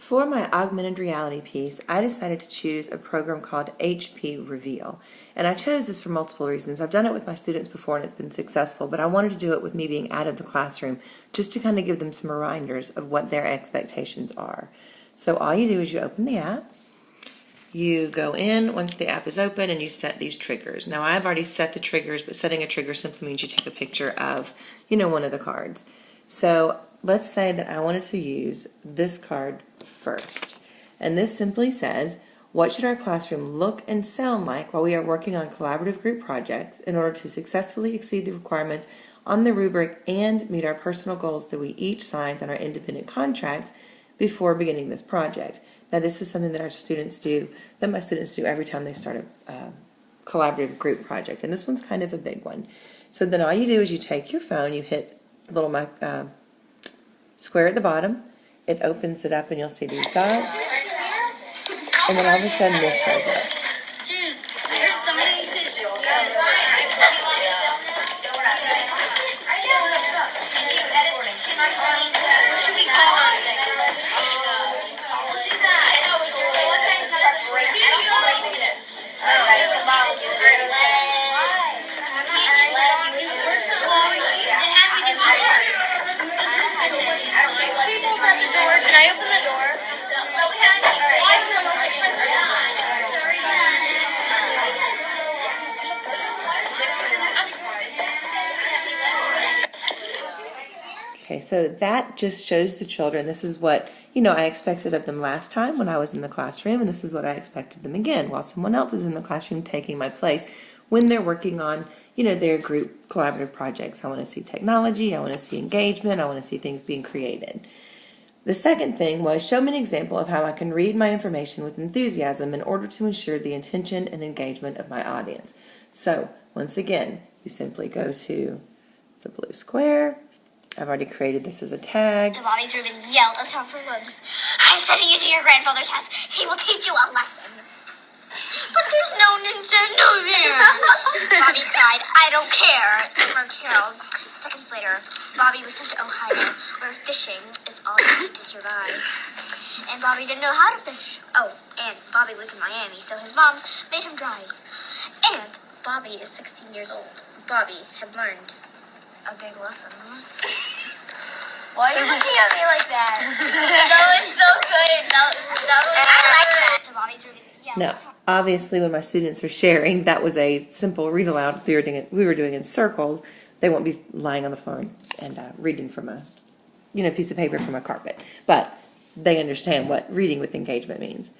For my augmented reality piece, I decided to choose a program called HP Reveal. And I chose this for multiple reasons. I've done it with my students before and it's been successful, but I wanted to do it with me being out of the classroom just to kind of give them some reminders of what their expectations are. So all you do is you open the app, you go in once the app is open, and you set these triggers. Now I've already set the triggers, but setting a trigger simply means you take a picture of, one of the cards. So let's say that I wanted to use this card first. And this simply says, what should our classroom look and sound like while we are working on collaborative group projects in order to successfully exceed the requirements on the rubric and meet our personal goals that we each signed on our independent contracts before beginning this project. Now this is something that my students do every time they start a collaborative group project, and this one's kind of a big one. So then all you do is you take your phone, you hit the little square at the bottom, it opens it up and you'll see these dots, and then all of a sudden this shows up. Can I open the door? Okay, so that just shows the children this is what I expected of them last time when I was in the classroom, and this is what I expected them again while someone else is in the classroom taking my place when they're working on their group collaborative projects. I want to see technology, I want to see engagement, I want to see things being created. The second thing was show me an example of how I can read my information with enthusiasm in order to ensure the attention and engagement of my audience. So once again, you simply go to the blue square. I've already created this as a tag. Bobby's Ruben yelled at the top of her lungs, "I'm sending you to your grandfather's house. He will teach you a lesson." "But there's no Nintendo there." Bobby cried, "I don't care," smirked Harold. Seconds later, Bobby was sent to Ohio, where fishing is all you need to survive. And Bobby didn't know how to fish. Oh, and Bobby lived in Miami, so his mom made him drive. And Bobby is 16 years old. Bobby had learned a big lesson. Why are you looking at me like that? That was so good. That was I like that. Now, obviously, when my students are sharing, that was a simple read aloud we were doing in circles. They won't be lying on the floor and reading from a piece of paper from a carpet, but they understand what reading with engagement means.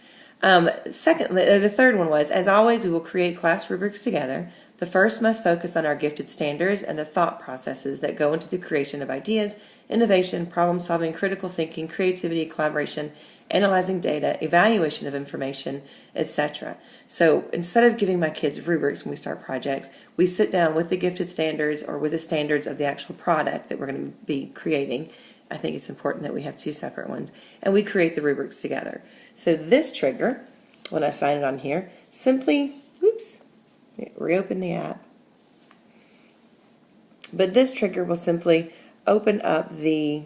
Secondly, the third one was, as always, we will create class rubrics together. The first must focus on our gifted standards and the thought processes that go into the creation of ideas, innovation, problem solving, critical thinking, creativity, collaboration, analyzing data, evaluation of information, etc. So instead of giving my kids rubrics when we start projects, we sit down with the gifted standards or with the standards of the actual product that we're going to be creating. I think it's important that we have two separate ones, and we create the rubrics together. So this trigger, when I sign it on here, simply, reopen the app. But this trigger will simply open up the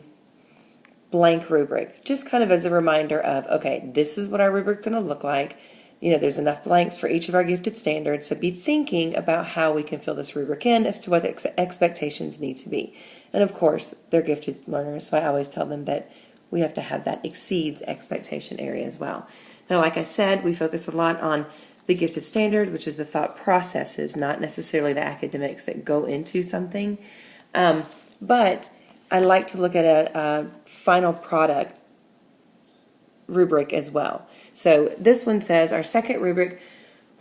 blank rubric, just kind of as a reminder of, okay, this is what our rubric's going to look like. There's enough blanks for each of our gifted standards, so be thinking about how we can fill this rubric in as to what the expectations need to be. And of course, they're gifted learners, so I always tell them that we have to have that exceeds expectation area as well. Now, like I said, we focus a lot on the gifted standard, which is the thought processes, not necessarily the academics that go into something. But I like to look at a final product rubric as well. So this one says our second rubric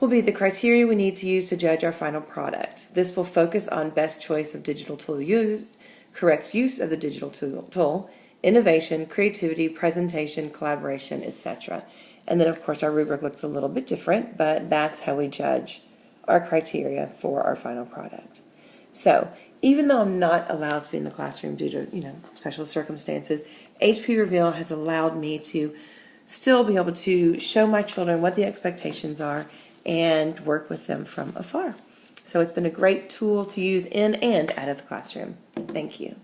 will be the criteria we need to use to judge our final product. This will focus on best choice of digital tool used, correct use of the digital tool, innovation, creativity, presentation, collaboration, etc. And then of course our rubric looks a little bit different, but that's how we judge our criteria for our final product. So even though I'm not allowed to be in the classroom due to special circumstances, HP Reveal has allowed me to still be able to show my children what the expectations are and work with them from afar. So it's been a great tool to use in and out of the classroom. Thank you.